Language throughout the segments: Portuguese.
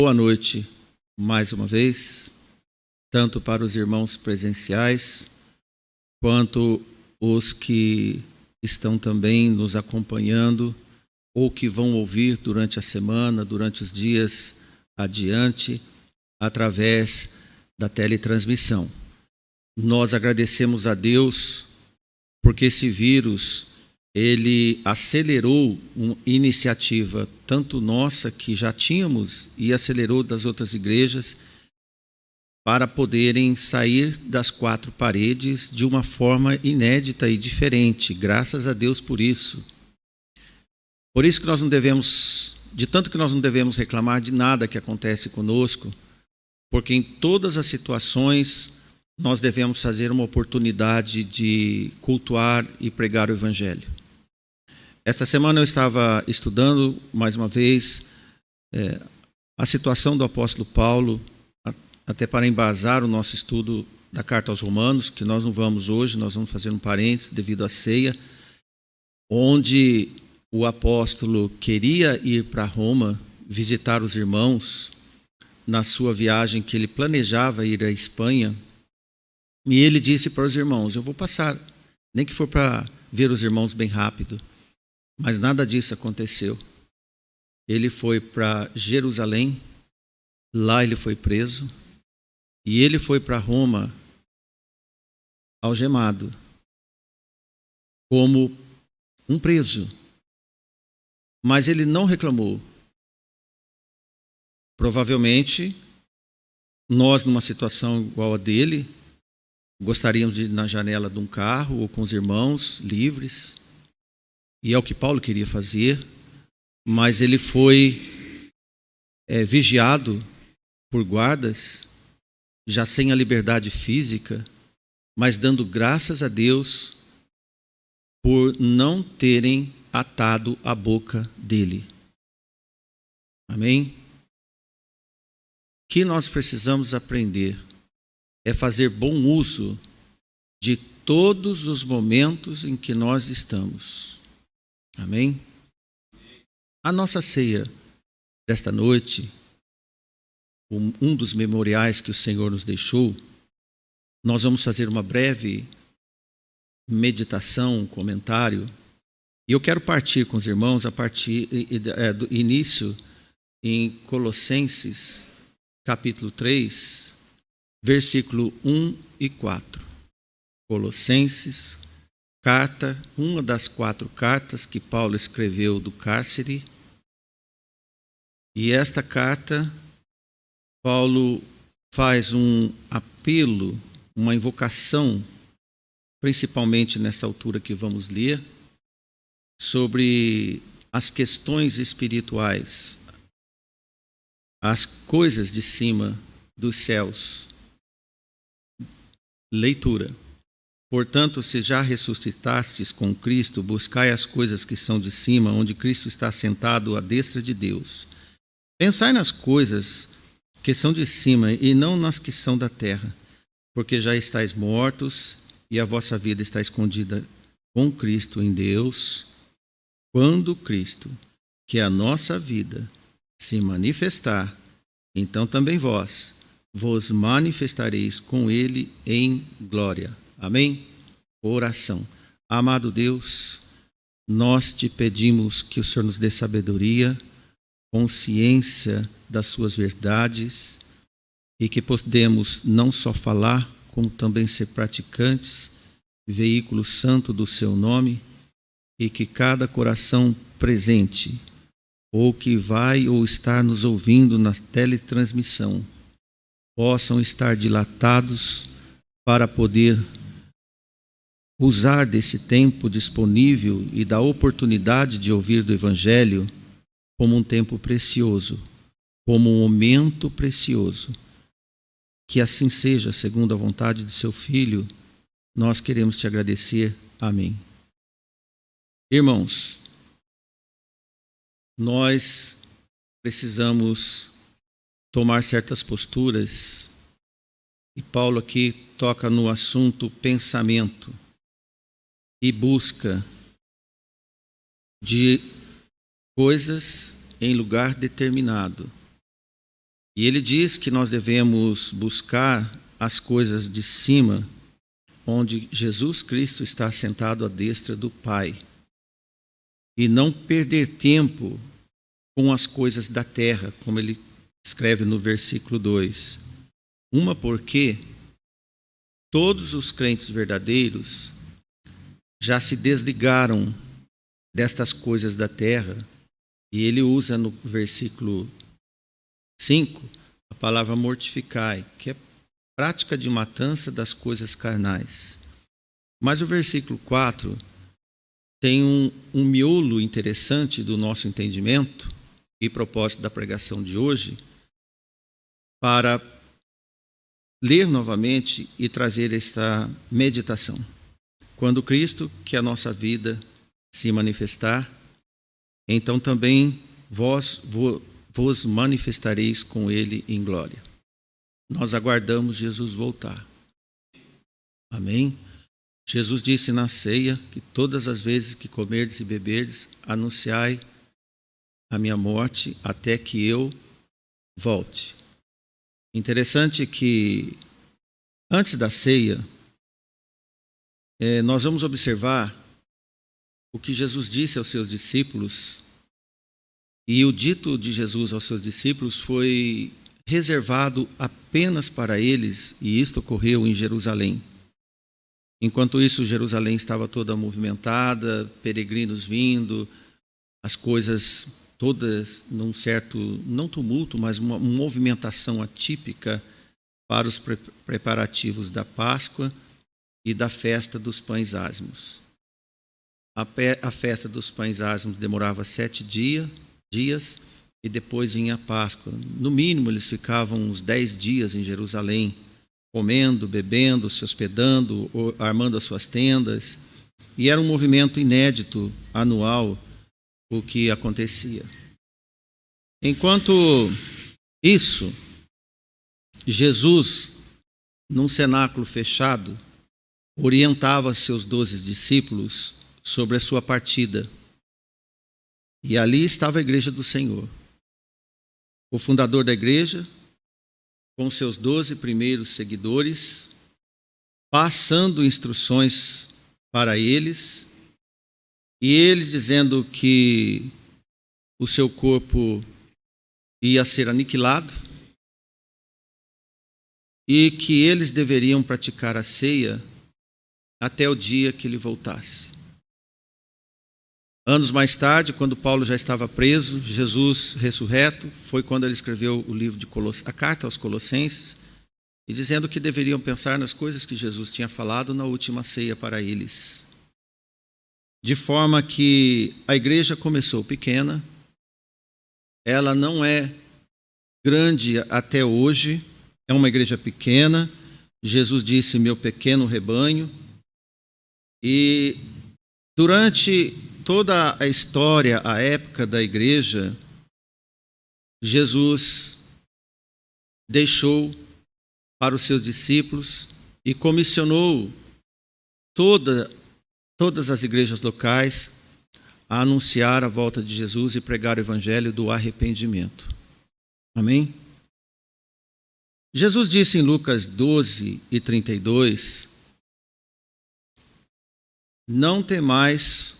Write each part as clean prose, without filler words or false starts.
Boa noite, mais uma vez, tanto para os irmãos presenciais, quanto os que estão também nos acompanhando, ou que vão ouvir durante a semana, durante os dias adiante, através da teletransmissão. Nós agradecemos a Deus, porque esse vírus, ele acelerou uma iniciativa, tanto nossa, que já tínhamos, e acelerou das outras igrejas, para poderem sair das quatro paredes de uma forma inédita e diferente. Graças a Deus por isso. Por isso que nós não devemos, de tanto que nós não devemos reclamar de nada que acontece conosco, porque em todas as situações nós devemos fazer uma oportunidade de cultuar e pregar o Evangelho. Esta semana eu estava estudando, mais uma vez, a situação do apóstolo Paulo, até para embasar o nosso estudo da carta aos Romanos, que nós não vamos hoje, nós vamos fazer um parênteses devido à ceia, onde o apóstolo queria ir para Roma, visitar os irmãos, na sua viagem que ele planejava ir à Espanha, e ele disse para os irmãos: eu vou passar, nem que for para ver os irmãos bem rápido. Mas nada disso aconteceu. Ele foi para Jerusalém, lá ele foi preso, e ele foi para Roma algemado, como um preso. Mas ele não reclamou. Provavelmente, nós, numa situação igual a dele, gostaríamos de ir na janela de um carro ou com os irmãos livres, e é o que Paulo queria fazer, mas ele foi vigiado por guardas, já sem a liberdade física, mas dando graças a Deus por não terem atado a boca dele. Amém? O que nós precisamos aprender é fazer bom uso de todos os momentos em que nós estamos. Amém? A nossa ceia desta noite, um dos memoriais que o Senhor nos deixou, nós vamos fazer uma breve meditação, um comentário, e eu quero partir com os irmãos a partir do início em Colossenses, capítulo 3, versículo 1 e 4. Colossenses, carta, uma das 4 cartas que Paulo escreveu do cárcere. E esta carta, Paulo faz um apelo, uma invocação, principalmente nessa altura que vamos ler, sobre as questões espirituais, as coisas de cima dos céus. Leitura. Portanto, se já ressuscitastes com Cristo, buscai as coisas que são de cima, onde Cristo está sentado à destra de Deus. Pensai nas coisas que são de cima e não nas que são da terra, porque já estáis mortos e a vossa vida está escondida com Cristo em Deus. Quando Cristo, que é a nossa vida, se manifestar, então também vós vos manifestareis com Ele em glória. Amém? Oração. Amado Deus, nós te pedimos que o Senhor nos dê sabedoria, consciência das suas verdades e que podemos não só falar, como também ser praticantes, veículo santo do seu nome, e que cada coração presente, ou que vai ou está nos ouvindo na teletransmissão, possam estar dilatados para poder usar desse tempo disponível e da oportunidade de ouvir do Evangelho como um tempo precioso, como um momento precioso. Que assim seja, segundo a vontade de seu Filho, nós queremos te agradecer. Amém. Irmãos, nós precisamos tomar certas posturas, e Paulo aqui toca no assunto pensamento e busca de coisas em lugar determinado. E ele diz que nós devemos buscar as coisas de cima, onde Jesus Cristo está sentado à destra do Pai, e não perder tempo com as coisas da terra, como ele escreve no versículo 2. Uma porque todos os crentes verdadeiros já se desligaram destas coisas da terra, e ele usa no versículo 5 a palavra mortificai, que é prática de matança das coisas carnais. Mas o versículo 4 tem um miolo interessante do nosso entendimento e propósito da pregação de hoje, para ler novamente e trazer esta meditação. Quando Cristo, que é a nossa vida, se manifestar, então também vós vos manifestareis com ele em glória. Nós aguardamos Jesus voltar. Amém? Jesus disse na ceia que todas as vezes que comerdes e beberdes, anunciai a minha morte até que eu volte. Interessante que antes da ceia, nós vamos observar o que Jesus disse aos seus discípulos, e o dito de Jesus aos seus discípulos foi reservado apenas para eles, e isto ocorreu em Jerusalém. Enquanto isso, Jerusalém estava toda movimentada, peregrinos vindo, as coisas todas num certo, não tumulto, mas uma movimentação atípica para os preparativos da Páscoa e da festa dos pães ázimos. A festa dos pães ázimos demorava 7 dias e depois vinha a Páscoa. No mínimo, eles ficavam uns 10 dias em Jerusalém, comendo, bebendo, se hospedando, armando as suas tendas. E era um movimento inédito, anual, o que acontecia. Enquanto isso, Jesus, num cenáculo fechado, orientava seus 12 discípulos sobre a sua partida. E ali estava a igreja do Senhor. O fundador da igreja, com seus 12 primeiros seguidores, passando instruções para eles, e ele dizendo que o seu corpo ia ser aniquilado e que eles deveriam praticar a ceia até o dia que ele voltasse. Anos mais tarde, quando Paulo já estava preso, Jesus ressurreto, foi quando ele escreveu o livro de a carta aos Colossenses, e dizendo que deveriam pensar nas coisas que Jesus tinha falado na última ceia para eles. De forma que a igreja começou pequena, ela não é grande até hoje, é uma igreja pequena. Jesus disse, meu pequeno rebanho, e durante toda a história, a época da igreja, Jesus deixou para os seus discípulos e comissionou todas as igrejas locais a anunciar a volta de Jesus e pregar o evangelho do arrependimento. Amém? Jesus disse em Lucas 12:32, não temais,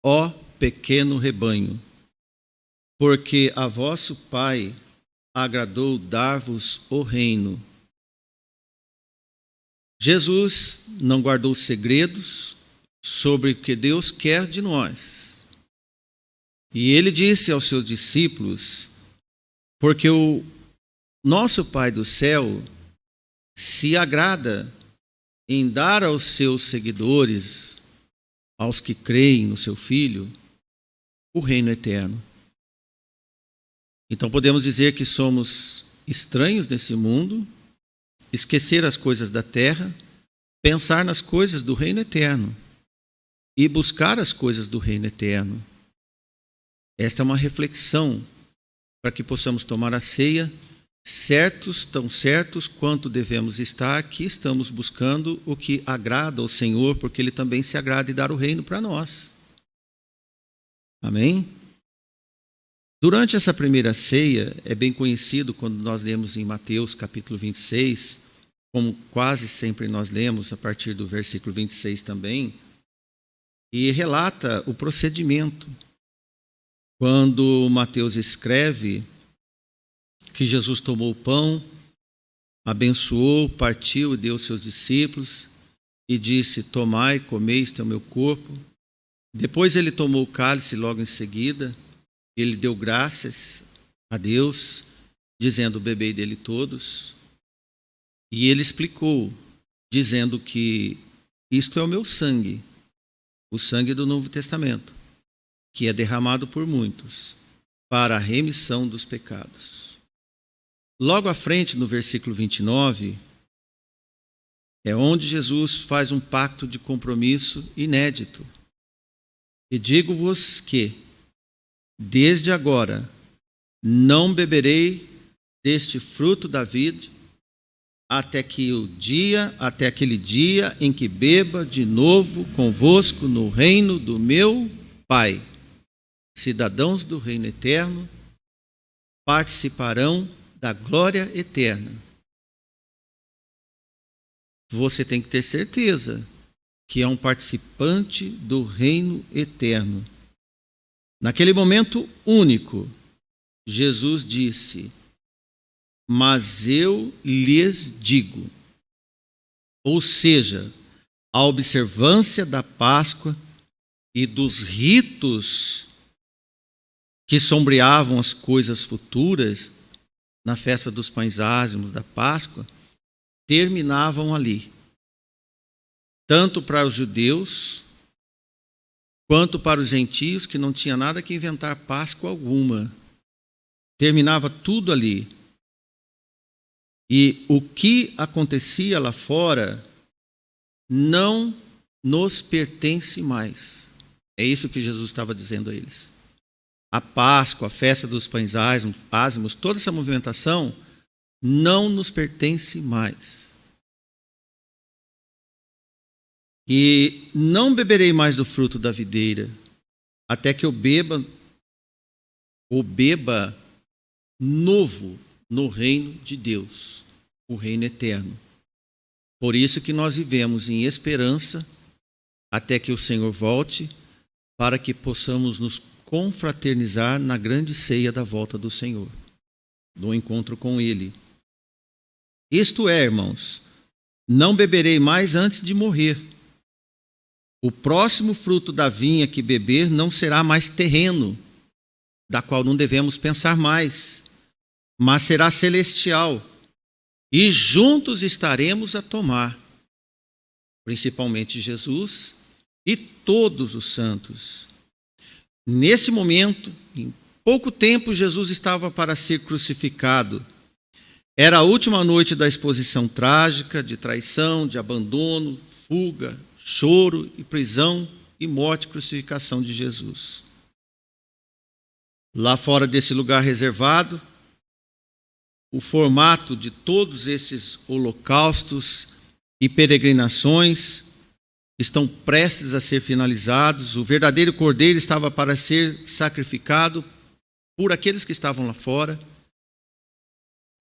ó pequeno rebanho, porque a vosso Pai agradou dar-vos o reino. Jesus não guardou segredos sobre o que Deus quer de nós. E ele disse aos seus discípulos, porque o nosso Pai do céu se agrada em dar aos seus seguidores, aos que creem no seu Filho, o reino eterno. Então podemos dizer que somos estranhos nesse mundo, esquecer as coisas da terra, pensar nas coisas do reino eterno e buscar as coisas do reino eterno. Esta é uma reflexão para que possamos tomar a ceia certos, tão certos quanto devemos estar, que estamos buscando o que agrada ao Senhor, porque Ele também se agrada em dar o reino para nós. Amém? Durante essa primeira ceia, é bem conhecido quando nós lemos em Mateus capítulo 26, como quase sempre nós lemos a partir do versículo 26 também, e relata o procedimento. Quando Mateus escreve que Jesus tomou o pão, abençoou, partiu e deu aos seus discípulos e disse: tomai, comei, este é o meu corpo. Depois ele tomou o cálice logo em seguida, ele deu graças a Deus, dizendo: bebei dele todos. E ele explicou, dizendo que isto é o meu sangue, o sangue do Novo Testamento, que é derramado por muitos para a remissão dos pecados. Logo à frente, no versículo 29, é onde Jesus faz um pacto de compromisso inédito. E digo-vos que, desde agora, não beberei deste fruto da vide, até aquele dia em que beba de novo convosco no reino do meu Pai. Cidadãos do reino eterno participarão da glória eterna. Você tem que ter certeza que é um participante do reino eterno. Naquele momento único, Jesus disse: mas eu lhes digo. Ou seja, a observância da Páscoa e dos ritos que sombreavam as coisas futuras na festa dos pães ázimos da Páscoa terminavam ali. Tanto para os judeus quanto para os gentios, que não tinha nada que inventar Páscoa alguma. Terminava tudo ali. E o que acontecia lá fora não nos pertence mais. É isso que Jesus estava dizendo a eles. A Páscoa, a festa dos pães ázimos, toda essa movimentação não nos pertence mais. E não beberei mais do fruto da videira, até que eu beba novo no reino de Deus, o reino eterno. Por isso que nós vivemos em esperança até que o Senhor volte, para que possamos nos confraternizar na grande ceia da volta do Senhor, no encontro com Ele. Isto é, irmãos, não beberei mais antes de morrer. O próximo fruto da vinha que beber não será mais terreno, da qual não devemos pensar mais, mas será celestial, e juntos estaremos a tomar, principalmente Jesus e todos os santos. Nesse momento, em pouco tempo, Jesus estava para ser crucificado. Era a última noite da exposição trágica, de traição, de abandono, fuga, choro e prisão e morte e crucificação de Jesus. Lá fora desse lugar reservado, o formato de todos esses holocaustos e peregrinações estão prestes a ser finalizados. O verdadeiro cordeiro estava para ser sacrificado por aqueles que estavam lá fora,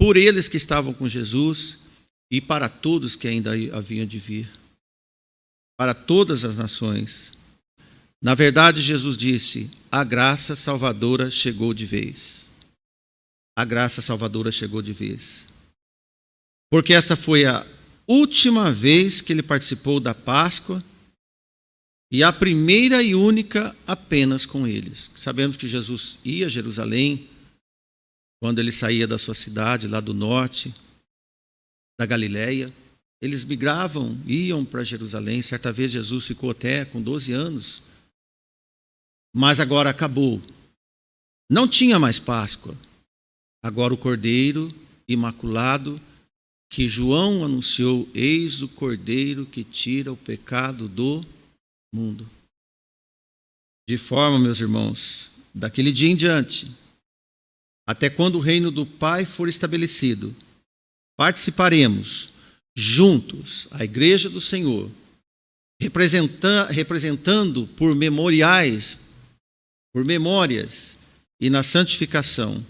por eles que estavam com Jesus e para todos que ainda haviam de vir, para todas as nações. Na verdade, Jesus disse: a graça salvadora chegou de vez. A graça salvadora chegou de vez. Porque esta foi a última vez que ele participou da Páscoa e a primeira e única apenas com eles. Sabemos que Jesus ia a Jerusalém quando ele saía da sua cidade, lá do norte, da Galileia. Eles migravam, iam para Jerusalém. Certa vez Jesus ficou até com 12 anos. Mas agora acabou. Não tinha mais Páscoa. Agora o Cordeiro Imaculado, que João anunciou: eis o Cordeiro que tira o pecado do mundo. De forma, meus irmãos, daquele dia em diante, até quando o reino do Pai for estabelecido, participaremos juntos, a Igreja do Senhor, representando por memoriais, por memórias e na santificação.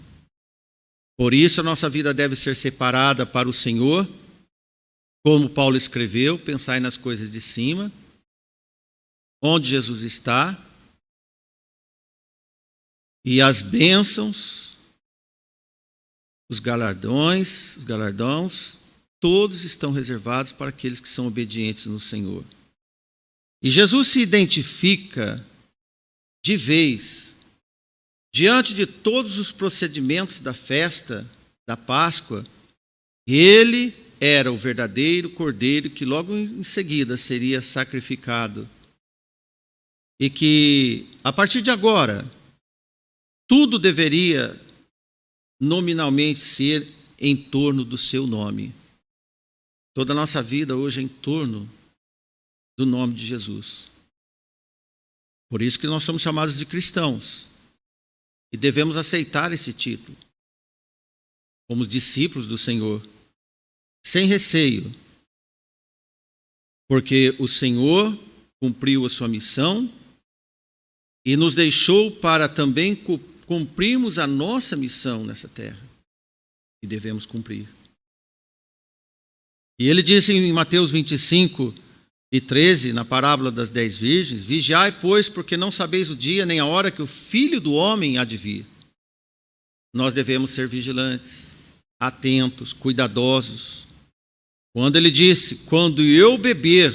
Por isso a nossa vida deve ser separada para o Senhor, como Paulo escreveu, pensai nas coisas de cima, onde Jesus está, e as bênçãos, os galardões, todos estão reservados para aqueles que são obedientes no Senhor. E Jesus se identifica de vez, diante de todos os procedimentos da festa da Páscoa, ele era o verdadeiro cordeiro que logo em seguida seria sacrificado. E que, a partir de agora, tudo deveria nominalmente ser em torno do seu nome. Toda a nossa vida hoje é em torno do nome de Jesus. Por isso que nós somos chamados de cristãos. E devemos aceitar esse título como discípulos do Senhor, sem receio, porque o Senhor cumpriu a sua missão e nos deixou para também cumprirmos a nossa missão nessa terra, e devemos cumprir. E ele disse em Mateus 25:13, na parábola das 10 virgens: vigiai, pois, porque não sabeis o dia nem a hora que o Filho do Homem há de vir. Nós devemos ser vigilantes, atentos, cuidadosos. Quando ele disse: quando eu beber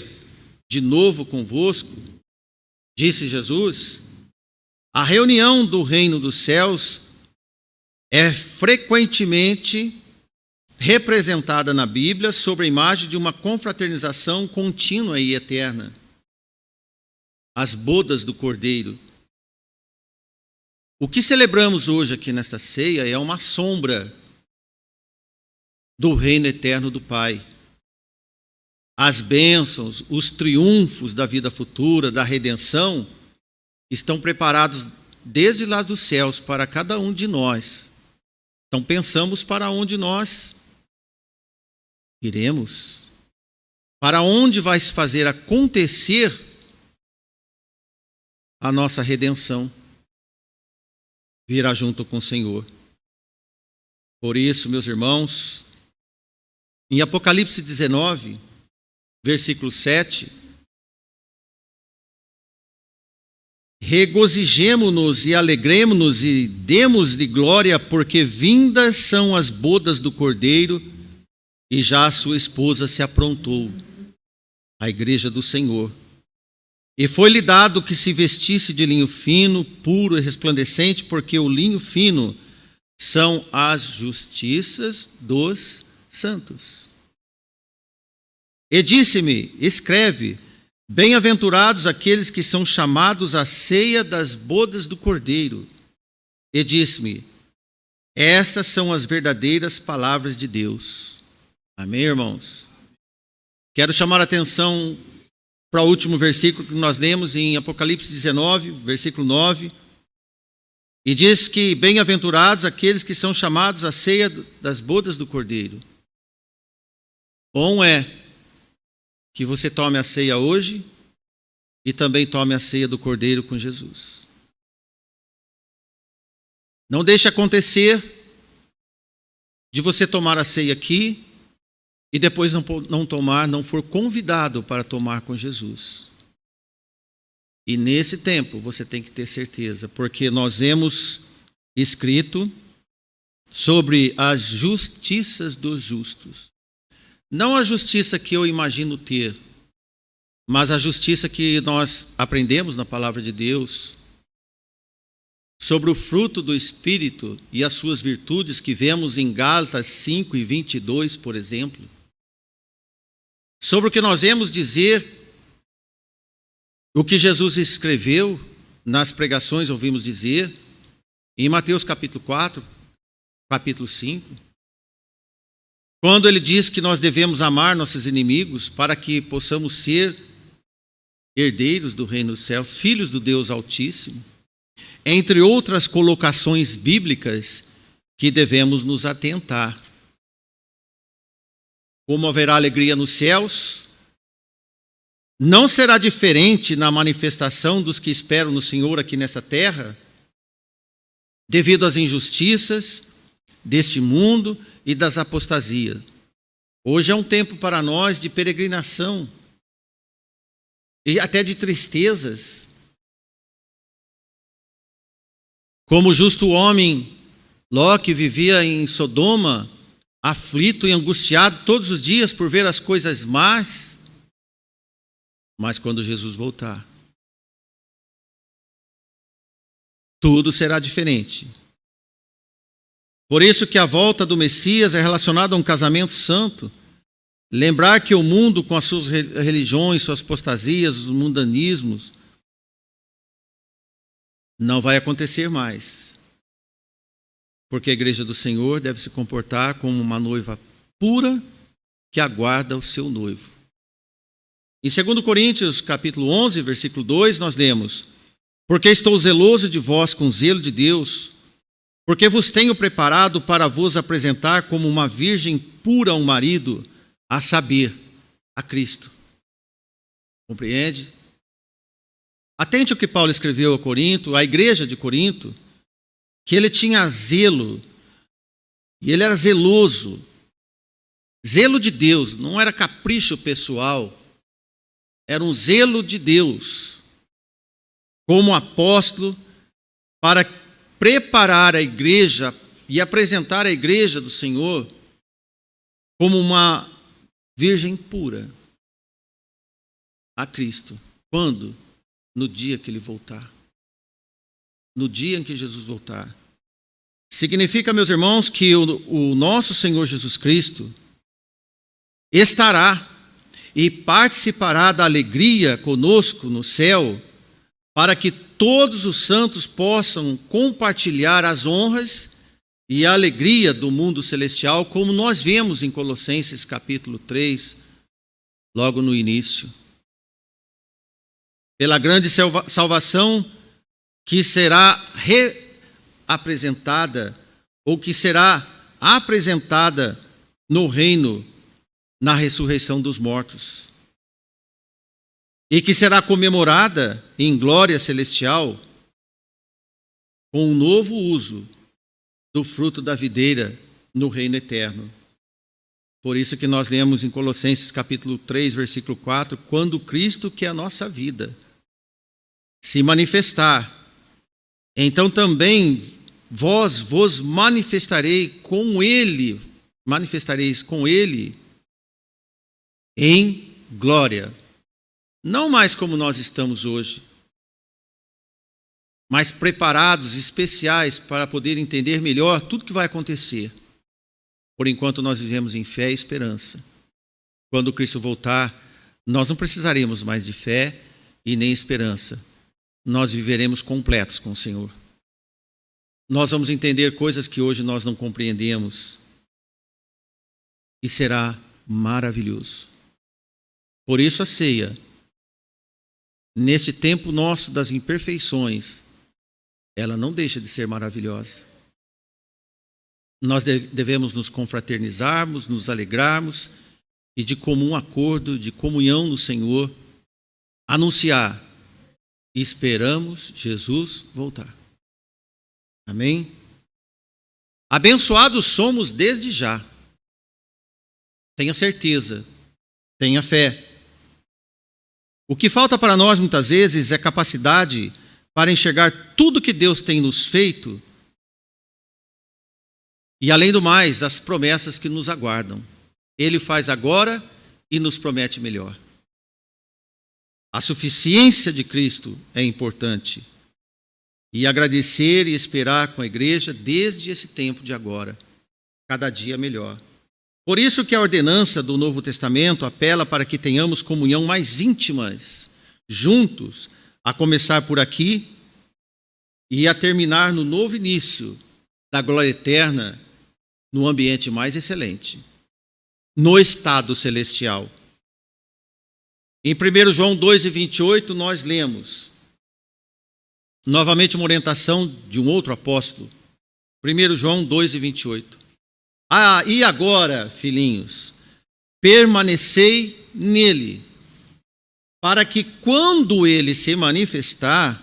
de novo convosco, disse Jesus, a reunião do reino dos céus é frequentemente representada na Bíblia sobre a imagem de uma confraternização contínua e eterna. As bodas do Cordeiro. O que celebramos hoje aqui nesta ceia é uma sombra do reino eterno do Pai. As bênçãos, os triunfos da vida futura, da redenção, estão preparados desde lá dos céus para cada um de nós. Então pensamos para onde nós iremos, para onde vai se fazer acontecer a nossa redenção, virá junto com o Senhor. Por isso, meus irmãos, em Apocalipse 19, versículo 7, regozijemo-nos e alegremo-nos e demos-lhe glória, porque vindas são as bodas do Cordeiro, e já a sua esposa se aprontou, a igreja do Senhor. E foi-lhe dado que se vestisse de linho fino, puro e resplandecente, porque o linho fino são as justiças dos santos. E disse-me: escreve, bem-aventurados aqueles que são chamados à ceia das bodas do Cordeiro. E disse-me: estas são as verdadeiras palavras de Deus. Amém, irmãos? Quero chamar a atenção para o último versículo que nós lemos em Apocalipse 19, versículo 9. E diz que bem-aventurados aqueles que são chamados à ceia das bodas do Cordeiro. Bom é que você tome a ceia hoje e também tome a ceia do Cordeiro com Jesus. Não deixe acontecer de você tomar a ceia aqui e depois não tomar, não for convidado para tomar com Jesus. E nesse tempo você tem que ter certeza, porque nós vemos escrito sobre as justiças dos justos. Não a justiça que eu imagino ter, mas a justiça que nós aprendemos na palavra de Deus, sobre o fruto do Espírito e as suas virtudes que vemos em Gálatas 5:22, por exemplo. Sobre o que nós vemos dizer, o que Jesus escreveu nas pregações, ouvimos dizer, em Mateus capítulo 4, capítulo 5, quando ele diz que nós devemos amar nossos inimigos para que possamos ser herdeiros do reino do céu, filhos do Deus Altíssimo, entre outras colocações bíblicas que devemos nos atentar. Como haverá alegria nos céus, não será diferente na manifestação dos que esperam no Senhor aqui nessa terra, devido às injustiças deste mundo e das apostasias. Hoje é um tempo para nós de peregrinação e até de tristezas. Como o justo homem Ló, que vivia em Sodoma, aflito e angustiado todos os dias por ver as coisas más, mas quando Jesus voltar, tudo será diferente. Por isso que a volta do Messias é relacionada a um casamento santo. Lembrar que o mundo, com as suas religiões, suas apostasias, os mundanismos, não vai acontecer mais. Porque a igreja do Senhor deve se comportar como uma noiva pura que aguarda o seu noivo. Em 2 Coríntios, capítulo 11, versículo 2, nós lemos: porque estou zeloso de vós com zelo de Deus, porque vos tenho preparado para vos apresentar como uma virgem pura a um marido, a saber, a Cristo. Compreende? Atente ao que Paulo escreveu a Corinto, à igreja de Corinto, que ele tinha zelo, e ele era zeloso. Zelo de Deus, não era capricho pessoal, era um zelo de Deus, como apóstolo, para preparar a igreja e apresentar a igreja do Senhor como uma virgem pura a Cristo. Quando? No dia que ele voltar. No dia em que Jesus voltar. Significa, meus irmãos, que o nosso Senhor Jesus Cristo estará e participará da alegria conosco no céu, para que todos os santos possam compartilhar as honras e a alegria do mundo celestial, como nós vemos em Colossenses capítulo 3, logo no início. Pela grande salvação que será reapresentada, ou que será apresentada no reino, na ressurreição dos mortos, e que será comemorada em glória celestial com um novo uso do fruto da videira no reino eterno. Por isso que nós lemos em Colossenses capítulo 3, versículo 4, quando Cristo, que é a nossa vida, se manifestar, então também vos manifestareis com Ele em glória. Não mais como nós estamos hoje, mas preparados, especiais, para poder entender melhor tudo que vai acontecer. Por enquanto nós vivemos em fé e esperança. Quando Cristo voltar, nós não precisaremos mais de fé e nem esperança. Nós viveremos completos com o Senhor. Nós vamos entender coisas que hoje nós não compreendemos. E será maravilhoso. Por isso a ceia, neste tempo nosso das imperfeições, ela não deixa de ser maravilhosa. Nós devemos nos confraternizarmos, nos alegrarmos e de comum acordo, de comunhão no Senhor, anunciar: esperamos Jesus voltar. Amém? Abençoados somos desde já. Tenha certeza, tenha fé. O que falta para nós muitas vezes é capacidade para enxergar tudo que Deus tem nos feito e, além do mais, as promessas que nos aguardam. Ele faz agora e nos promete melhor. A suficiência de Cristo é importante. E agradecer e esperar com a igreja desde esse tempo de agora, cada dia melhor. Por isso que a ordenança do Novo Testamento apela para que tenhamos comunhão mais íntimas, juntos, a começar por aqui e a terminar no novo início da glória eterna, no ambiente mais excelente, no estado celestial. Em 1 João 2,28 nós lemos, novamente uma orientação de um outro apóstolo, 1 João 2,28. E agora, filhinhos, permanecei nele, para que quando ele se manifestar,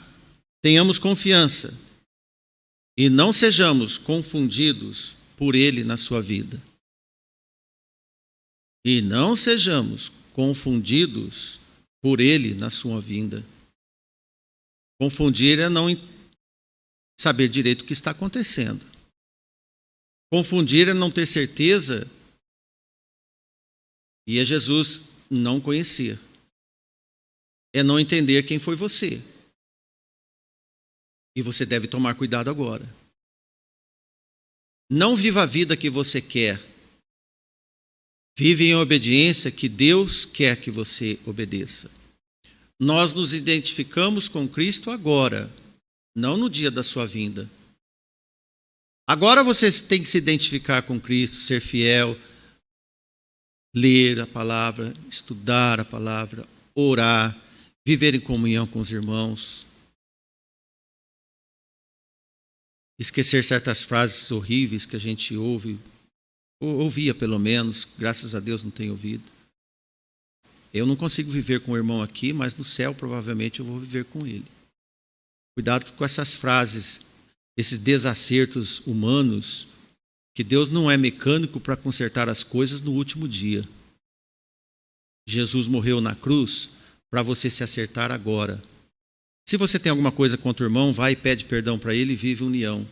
tenhamos confiança e não sejamos confundidos por ele na sua vida. E não sejamos confundidos por ele na sua vinda. Confundir é não saber direito o que está acontecendo. Confundir é não ter certeza e é Jesus não conhecer. É não entender quem foi você. E você deve tomar cuidado agora. Não viva a vida que você quer. Vive em obediência que Deus quer que você obedeça. Nós nos identificamos com Cristo agora, não no dia da sua vinda. Agora você tem que se identificar com Cristo, ser fiel, ler a palavra, estudar a palavra, orar, viver em comunhão com os irmãos. Esquecer certas frases horríveis que a gente ouve, ou ouvia pelo menos, graças a Deus não tenho ouvido. Eu não consigo viver com o irmão aqui, mas no céu provavelmente eu vou viver com ele. Cuidado com essas frases, esses desacertos humanos, que Deus não é mecânico para consertar as coisas no último dia. Jesus morreu na cruz para você se acertar agora. Se você tem alguma coisa contra o irmão, vai e pede perdão para ele e vive união.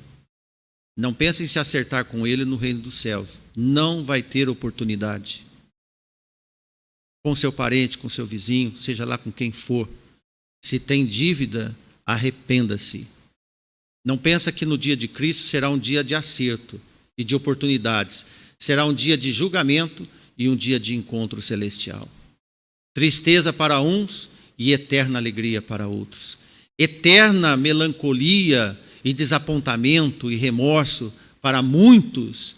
Não pense em se acertar com ele no reino dos céus. Não vai ter oportunidade. Com seu parente, com seu vizinho, seja lá com quem for. Se tem dívida, arrependa-se. Não pensa que no dia de Cristo será um dia de acerto e de oportunidades. Será um dia de julgamento e um dia de encontro celestial. Tristeza para uns e eterna alegria para outros. Eterna melancolia e desapontamento e remorso para muitos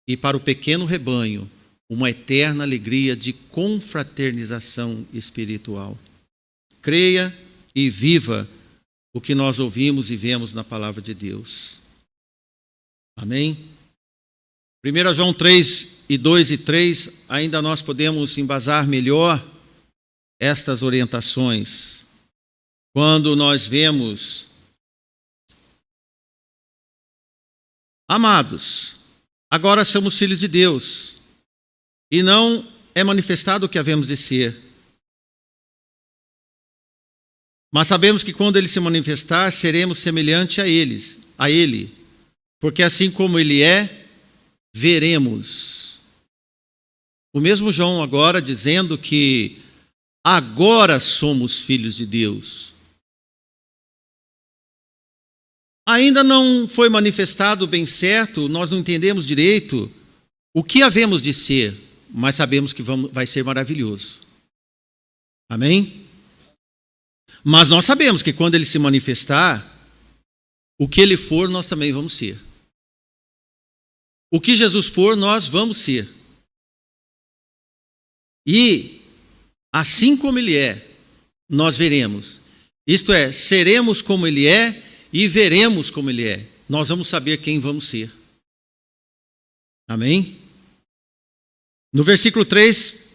e para o pequeno rebanho, uma eterna alegria de confraternização espiritual. Creia e viva o que nós ouvimos e vemos na palavra de Deus. Amém? 1 João 3, 2 e 3, ainda nós podemos embasar melhor estas orientações. Quando nós vemos: amados, agora somos filhos de Deus, e não é manifestado o que havemos de ser. Mas sabemos que quando ele se manifestar, seremos semelhantes a ele, porque assim como ele é, veremos. O mesmo João agora dizendo que agora somos filhos de Deus. Ainda não foi manifestado bem certo, nós não entendemos direito o que havemos de ser, mas sabemos que vai ser maravilhoso. Amém? Mas nós sabemos que quando ele se manifestar, o que ele for, nós também vamos ser. O que Jesus for, nós vamos ser. E, assim como ele é, nós veremos. Isto é, seremos como ele é e veremos como ele é. Nós vamos saber quem vamos ser. Amém? No versículo 3,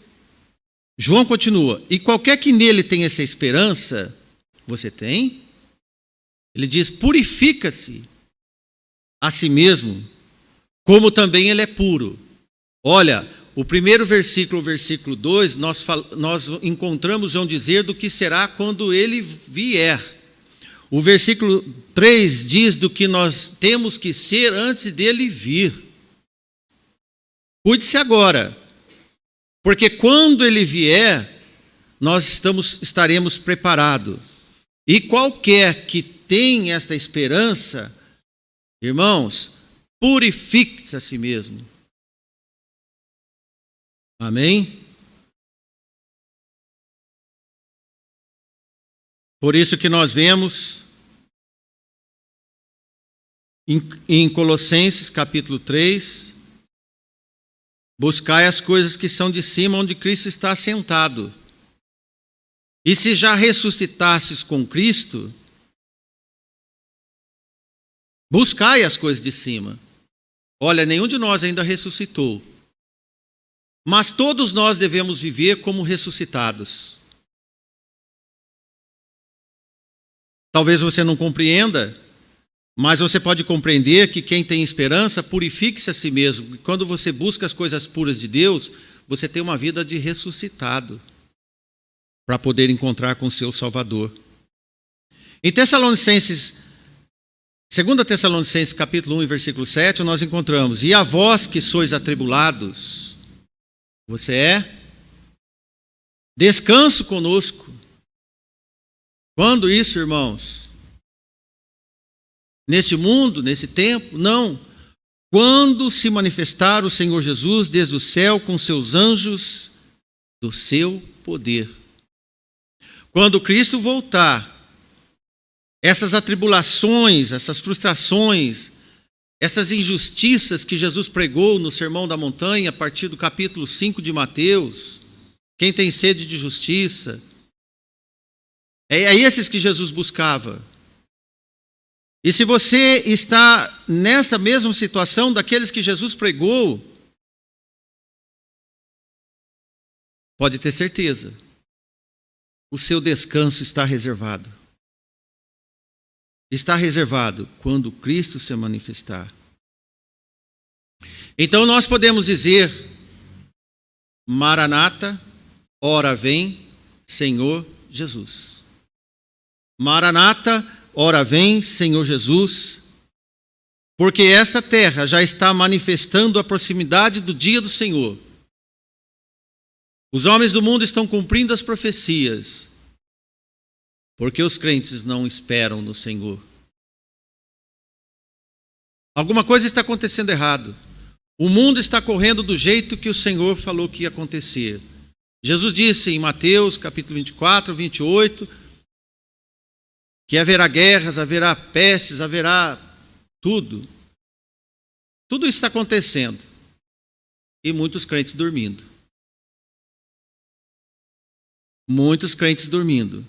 João continua: e qualquer que nele tenha essa esperança, você tem? Ele diz: purifica-se a si mesmo, como também ele é puro. Olha, o primeiro versículo, o versículo 2, nós encontramos João dizer do que será quando ele vier. O versículo 3 diz do que nós temos que ser antes dele vir. Cuide-se agora, porque quando ele vier, nós estaremos preparados. E qualquer que tem esta esperança, irmãos, purifique-se a si mesmo. Amém? Por isso que nós vemos em Colossenses capítulo 3, buscai as coisas que são de cima, onde Cristo está assentado. E se já ressuscitastes com Cristo, buscai as coisas de cima. Olha, nenhum de nós ainda ressuscitou. Mas todos nós devemos viver como ressuscitados. Talvez você não compreenda, Mas você pode compreender que quem tem esperança, purifique-se a si mesmo. Quando você busca as coisas puras de Deus, você tem uma vida de ressuscitado para poder encontrar com o seu Salvador. Em Tessalonicenses, 2 Tessalonicenses capítulo 1, versículo 7, nós encontramos: e a vós que sois atribulados, você é descanso conosco. Quando isso, irmãos? Neste mundo, nesse tempo? Não. Quando se manifestar o Senhor Jesus desde o céu com seus anjos do seu poder. Quando Cristo voltar, essas atribulações, essas frustrações, essas injustiças que Jesus pregou no Sermão da Montanha, a partir do capítulo 5 de Mateus, quem tem sede de justiça, é esses que Jesus buscava. E se você está nessa mesma situação daqueles que Jesus pregou, pode ter certeza, o seu descanso está reservado. Está reservado quando Cristo se manifestar. Então nós podemos dizer: Maranata, ora vem, Senhor Jesus. Maranata, ora vem, Senhor Jesus, porque esta terra já está manifestando a proximidade do dia do Senhor. Os homens do mundo estão cumprindo as profecias, porque os crentes não esperam no Senhor. Alguma coisa está acontecendo errado. O mundo está correndo do jeito que o Senhor falou que ia acontecer. Jesus disse em Mateus capítulo 24, 28, que haverá guerras, haverá pestes, haverá tudo. Tudo isso está acontecendo. E muitos crentes dormindo. Muitos crentes dormindo.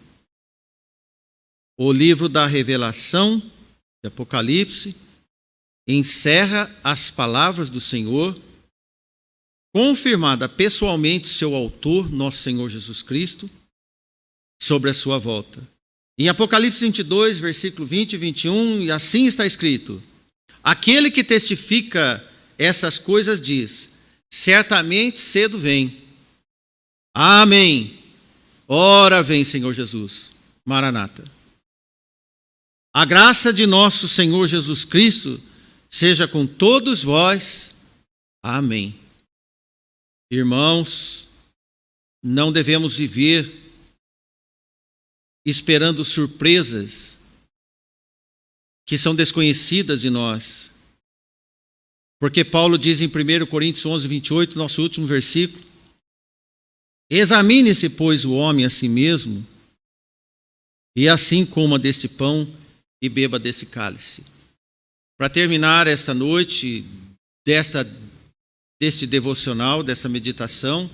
O livro da Revelação, de Apocalipse, encerra as palavras do Senhor, confirmada pessoalmente seu autor, nosso Senhor Jesus Cristo, sobre a sua volta. Em Apocalipse 22, versículo 20 e 21, e assim está escrito: aquele que testifica essas coisas diz: certamente cedo vem. Amém. Ora vem, Senhor Jesus. Maranata. A graça de nosso Senhor Jesus Cristo seja com todos vós. Amém. Irmãos, não devemos viver esperando surpresas que são desconhecidas de nós. Porque Paulo diz em 1 Coríntios 11, 28, nosso último versículo: examine-se, pois, o homem a si mesmo, e assim coma deste pão e beba desse cálice. Para terminar esta noite, deste devocional, dessa meditação,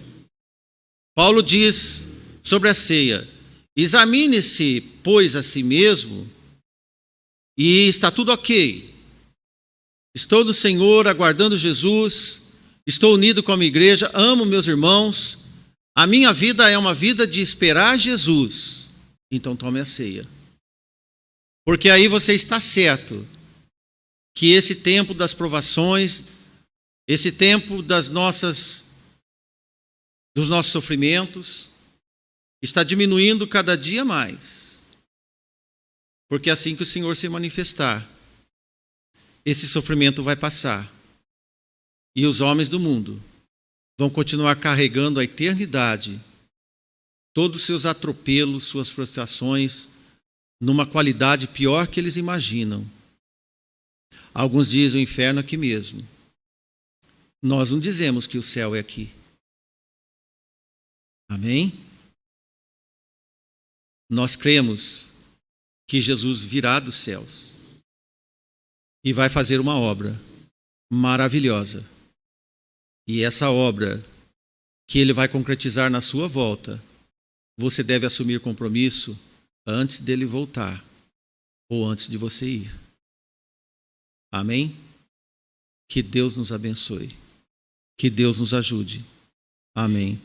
Paulo diz sobre a ceia: examine-se, pois, a si mesmo, e está tudo ok. Estou no Senhor, aguardando Jesus, estou unido com a minha igreja, amo meus irmãos, a minha vida é uma vida de esperar Jesus. Então tome a ceia. Porque aí você está certo que esse tempo das provações, esse tempo dos nossos sofrimentos, está diminuindo cada dia mais. Porque assim que o Senhor se manifestar, esse sofrimento vai passar. E os homens do mundo vão continuar carregando a eternidade, todos os seus atropelos, suas frustrações, numa qualidade pior que eles imaginam. Alguns dizem o inferno aqui mesmo. Nós não dizemos que o céu é aqui. Amém? Nós cremos que Jesus virá dos céus e vai fazer uma obra maravilhosa. E essa obra que ele vai concretizar na sua volta, você deve assumir compromisso antes dele voltar ou antes de você ir. Amém? Que Deus nos abençoe. Que Deus nos ajude. Amém.